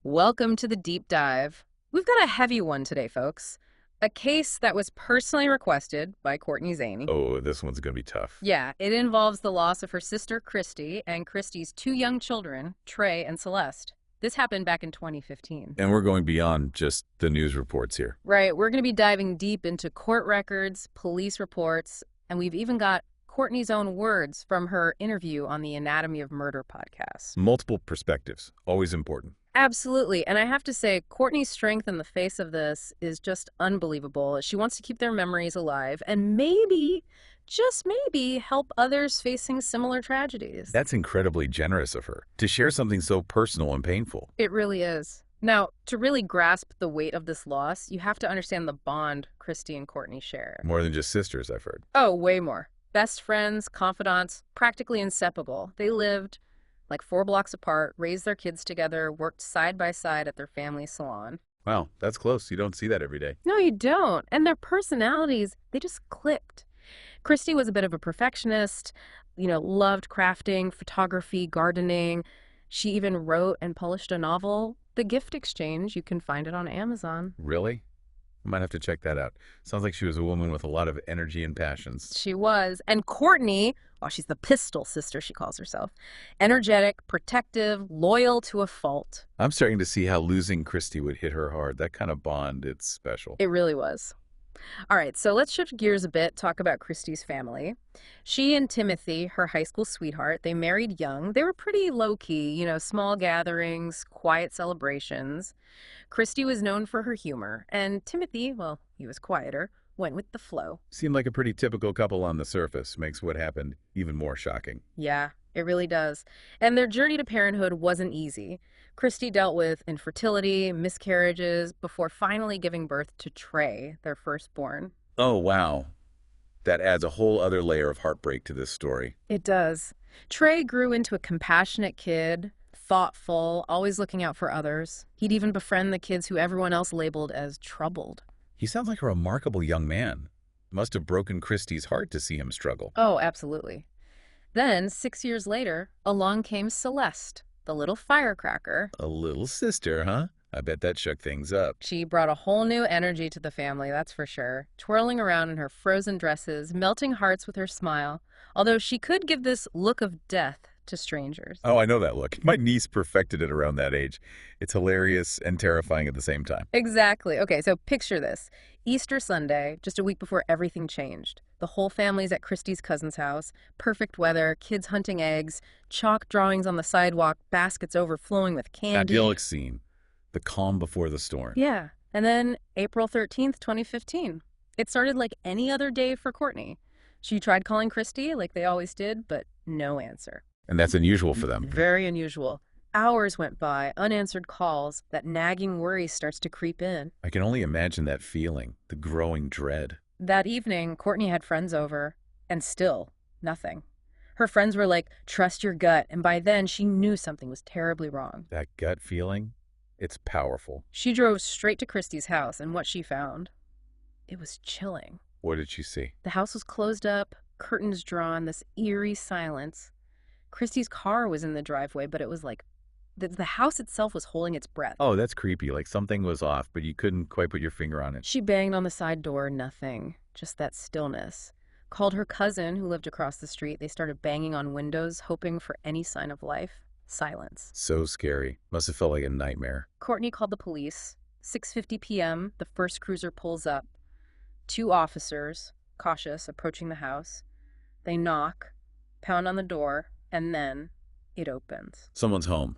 Welcome to the deep dive. We've got a heavy one today, folks. A case that was personally requested by Courtney Zaney. Oh, this one's gonna be tough. Yeah, it involves the loss of her sister, Christy, and Christy's two young children, Trey and Celeste. This happened back in 2015. And we're going beyond just the news reports here. Right, we're going to be diving deep into court records, police reports, and we've even got Courtney's own words from her interview on the Anatomy of Murder podcast. Multiple perspectives, always important. Absolutely. And I have to say, Courtney's strength in the face of this is just unbelievable. She wants to keep their memories alive and maybe, just maybe, help others facing similar tragedies. That's incredibly generous of her, to share something so personal and painful. It really is. Now, to really grasp the weight of this loss, you have to understand the bond Christy and Courtney share. More than just sisters, I've heard. Oh, way more. Best friends, confidants, practically inseparable. They lived like 4 blocks apart, raised their kids together, worked side by side at their family salon. Wow, that's close. You don't see that every day. No, you don't. And their personalities, they just clicked. Christy was a bit of a perfectionist, loved crafting, photography, gardening. She even wrote and published a novel, The Gift Exchange. You can find it on Amazon. Really? I might have to check that out. Sounds like she was a woman with a lot of energy and passions. She was. And Courtney, she's the pistol sister, she calls herself. Energetic, protective, loyal to a fault. I'm starting to see how losing Christy would hit her hard. That kind of bond, it's special. It really was. All right, so let's shift gears a bit, talk about Christy's family. She and Timothy, her high school sweetheart, they married young. They were pretty low-key, small gatherings, quiet celebrations. Christy was known for her humor, and Timothy, well, he was quieter, went with the flow. Seemed like a pretty typical couple on the surface. Makes what happened even more shocking. Yeah, it really does. And their journey to parenthood wasn't easy. Christy dealt with infertility, miscarriages, before finally giving birth to Trey, their firstborn. Oh, wow. That adds a whole other layer of heartbreak to this story. It does. Trey grew into a compassionate kid, thoughtful, always looking out for others. He'd even befriend the kids who everyone else labeled as troubled. He sounds like a remarkable young man. Must have broken Christy's heart to see him struggle. Oh, absolutely. Then, 6 years later, along came Celeste, the little firecracker. A little sister, huh? I bet that shook things up. She brought a whole new energy to the family, that's for sure. Twirling around in her frozen dresses, melting hearts with her smile. Although she could give this look of death to strangers. Oh, I know that look. My niece perfected it around that age. It's hilarious and terrifying at the same time. Exactly. Okay, so picture this. Easter Sunday, just a week before everything changed. The whole family's at Christy's cousin's house. Perfect weather, kids hunting eggs, chalk drawings on the sidewalk, baskets overflowing with candy. Idyllic scene. The calm before the storm. Yeah. And then April 13th, 2015. It started like any other day for Courtney. She tried calling Christy like they always did, but no answer. And that's unusual for them. Very unusual. Hours went by, unanswered calls. That nagging worry starts to creep in. I can only imagine that feeling, the growing dread. That evening, Courtney had friends over, and still, nothing. Her friends were like, trust your gut, and by then she knew something was terribly wrong. That gut feeling, it's powerful. She drove straight to Christy's house, and what she found, it was chilling. What did she see? The house was closed up, curtains drawn, this eerie silence. Christy's car was in the driveway, but it was like the house itself was holding its breath. Oh, that's creepy. Like something was off, but you couldn't quite put your finger on it. She banged on the side door, nothing. Just that stillness. Called her cousin, who lived across the street. They started banging on windows, hoping for any sign of life. Silence. So scary. Must have felt like a nightmare. Courtney called the police. 6:50 p.m., the first cruiser pulls up. 2 officers, cautious, approaching the house. They knock, pound on the door, and then it opens. Someone's home.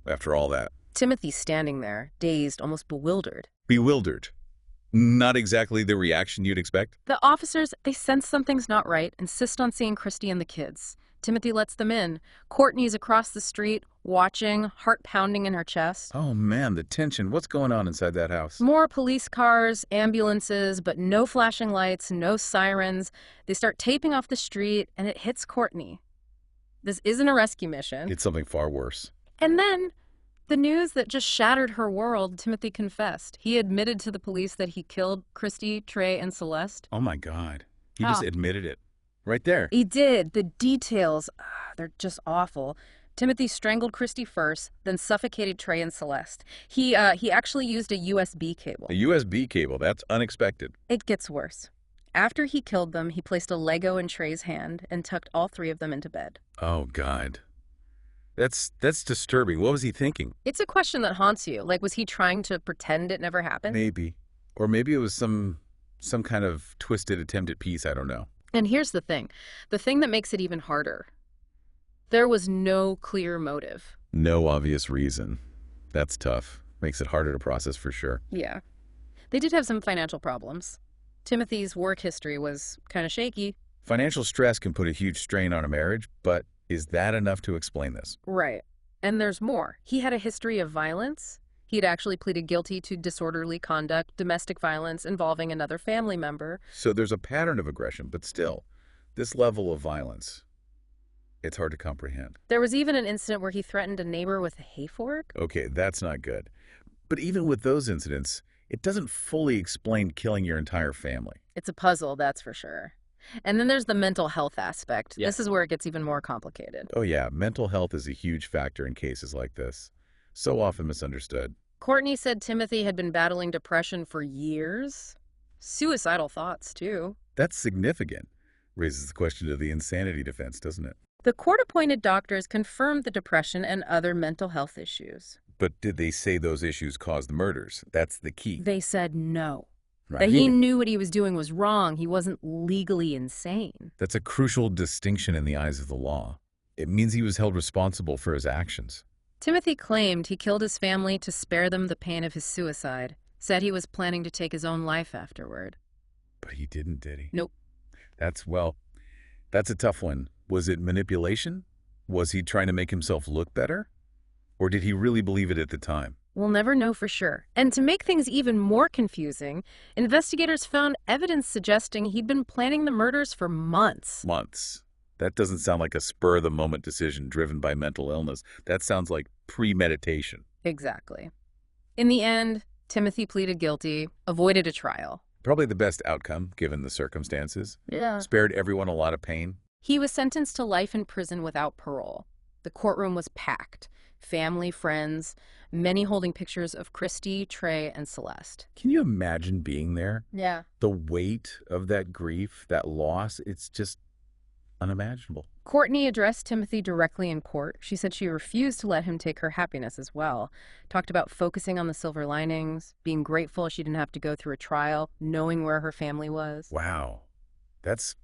After all that. Timothy's standing there, dazed, almost bewildered. Bewildered. Not exactly the reaction you'd expect. The officers, they sense something's not right, insist on seeing Christy and the kids. Timothy lets them in. Courtney's across the street, watching, heart pounding in her chest. Oh man, the tension. What's going on inside that house? More police cars, ambulances, but no flashing lights, no sirens. They start taping off the street, and it hits Courtney. This isn't a rescue mission. It's something far worse. And then, the news that just shattered her world, Timothy confessed. He admitted to the police that he killed Christy, Trey, and Celeste. Oh my God. He just admitted it. Right there. He did. The details, they're just awful. Timothy strangled Christy first, then suffocated Trey and Celeste. He actually used a USB A cable. USB cable, that's unexpected. It gets worse. After he killed them, he placed a Lego in Trey's hand and tucked all three of them into bed. Oh, God. That's disturbing. What was he thinking? It's a question that haunts you. Like, was he trying to pretend it never happened? Maybe. Or maybe it was some kind of twisted attempt at peace, I don't know. And here's the thing that makes it even harder. There was no clear motive. No obvious reason. That's tough. Makes it harder to process for sure. Yeah. They did have some financial problems. Timothy's work history was kind of shaky. Financial stress can put a huge strain on a marriage, but is that enough to explain this? Right. And there's more. He had a history of violence. He'd actually pleaded guilty to disorderly conduct, domestic violence involving another family member. So there's a pattern of aggression, but still, this level of violence, it's hard to comprehend. There was even an incident where he threatened a neighbor with a hay fork. Okay, that's not good. But even with those incidents, it doesn't fully explain killing your entire family. It's a puzzle, that's for sure. And then there's the mental health aspect. Yeah. This is where it gets even more complicated. Oh yeah, mental health is a huge factor in cases like this. So often misunderstood. Courtney said Timothy had been battling depression for years. Suicidal thoughts, too. That's significant. Raises the question of the insanity defense, doesn't it? The court-appointed doctors confirmed the depression and other mental health issues. But did they say those issues caused the murders? That's the key. They said no. Right. That he knew what he was doing was wrong. He wasn't legally insane. That's a crucial distinction in the eyes of the law. It means he was held responsible for his actions. Timothy claimed he killed his family to spare them the pain of his suicide. Said he was planning to take his own life afterward. But he didn't, did he? Nope. That's a tough one. Was it manipulation? Was he trying to make himself look better? Or did he really believe it at the time? We'll never know for sure. And to make things even more confusing, investigators found evidence suggesting he'd been planning the murders for months. Months. That doesn't sound like a spur-of-the-moment decision driven by mental illness. That sounds like premeditation. Exactly. In the end, Timothy pleaded guilty, avoided a trial. Probably the best outcome, given the circumstances. Yeah. Spared everyone a lot of pain. He was sentenced to life in prison without parole. The courtroom was packed. Family, friends, many holding pictures of Christy, Trey, and Celeste. Can you imagine being there? Yeah. The weight of that grief, that loss, it's just unimaginable. Courtney addressed Timothy directly in court. She said she refused to let him take her happiness as well. Talked about focusing on the silver linings, being grateful she didn't have to go through a trial, knowing where her family was. Wow. That's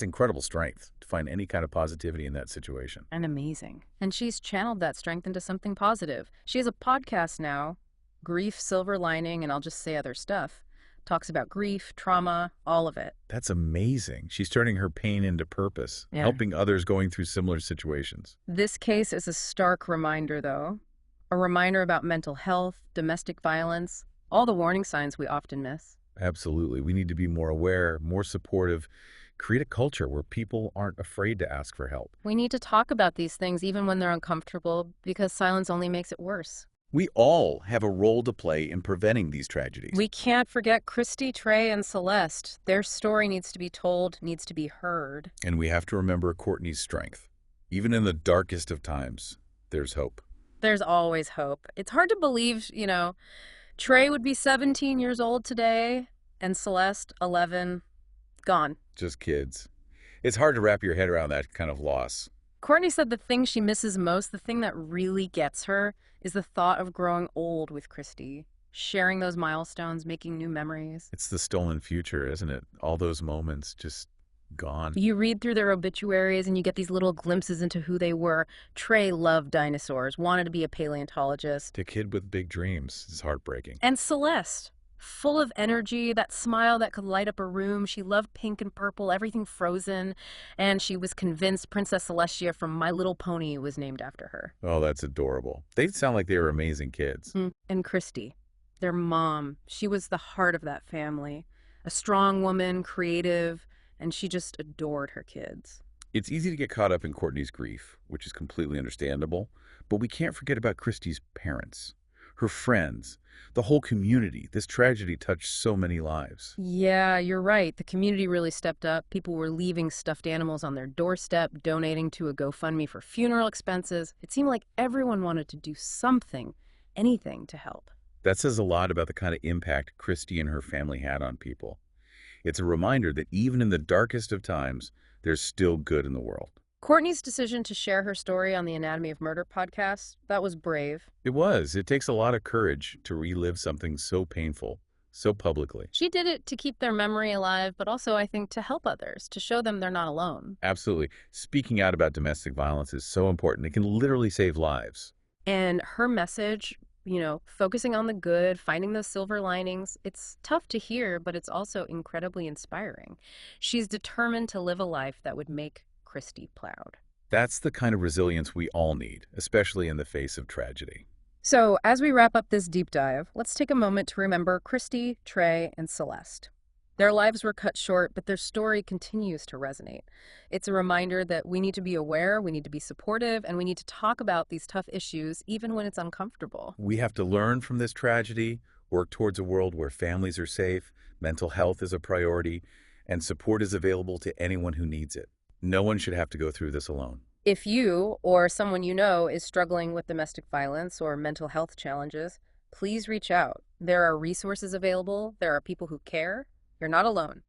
incredible strength to find any kind of positivity in that situation. And amazing. And she's channeled that strength into something positive. She has a podcast now, Grief, Silver Lining, and I'll just say other stuff. Talks about grief, trauma, all of it. That's amazing. She's turning her pain into purpose, Yeah. helping others going through similar situations. This case is a stark reminder, though. A reminder about mental health, domestic violence, all the warning signs we often miss. Absolutely. We need to be more aware, more supportive, create a culture where people aren't afraid to ask for help. We need to talk about these things even when they're uncomfortable, because silence only makes it worse. We all have a role to play in preventing these tragedies. We can't forget Christy, Trey, and Celeste. Their story needs to be told, needs to be heard. And we have to remember Courtney's strength. Even in the darkest of times, there's hope. There's always hope. It's hard to believe, Trey would be 17 years old today, and Celeste, 11, gone. Just kids. It's hard to wrap your head around that kind of loss. Courtney said the thing she misses most, the thing that really gets her, is the thought of growing old with Christy, sharing those milestones, making new memories. It's the stolen future, isn't it? All those moments just gone. You read through their obituaries and you get these little glimpses into who they were. Trey loved dinosaurs, wanted to be a paleontologist. A kid with big dreams is heartbreaking. And Celeste, full of energy, that smile that could light up a room. She loved pink and purple, everything frozen. And she was convinced Princess Celestia from My Little Pony was named after her. Oh, that's adorable. They sound like they were amazing kids. And Christy, their mom, she was the heart of that family. A strong woman, creative, and she just adored her kids. It's easy to get caught up in Courtney's grief, which is completely understandable, but we can't forget about Christy's parents. her friends, the whole community. This tragedy touched so many lives. Yeah, you're right. The community really stepped up. People were leaving stuffed animals on their doorstep, donating to a GoFundMe for funeral expenses. It seemed like everyone wanted to do something, anything to help. That says a lot about the kind of impact Christy and her family had on people. It's a reminder that even in the darkest of times, there's still good in the world. Courtney's decision to share her story on the Anatomy of Murder podcast, that was brave. It was. It takes a lot of courage to relive something so painful, so publicly. She did it to keep their memory alive, but also, I think, to help others, to show them they're not alone. Absolutely. Speaking out about domestic violence is so important. It can literally save lives. And her message, focusing on the good, finding those silver linings, it's tough to hear, but it's also incredibly inspiring. She's determined to live a life that would make Christy proud. That's the kind of resilience we all need, especially in the face of tragedy. So, as we wrap up this deep dive, let's take a moment to remember Christy, Trey, and Celeste. Their lives were cut short, but their story continues to resonate. It's a reminder that we need to be aware, we need to be supportive, and we need to talk about these tough issues even when it's uncomfortable. We have to learn from this tragedy, work towards a world where families are safe, mental health is a priority, and support is available to anyone who needs it. No one should have to go through this alone. If you or someone you know is struggling with domestic violence or mental health challenges, please reach out. There are resources available. There are people who care. You're not alone.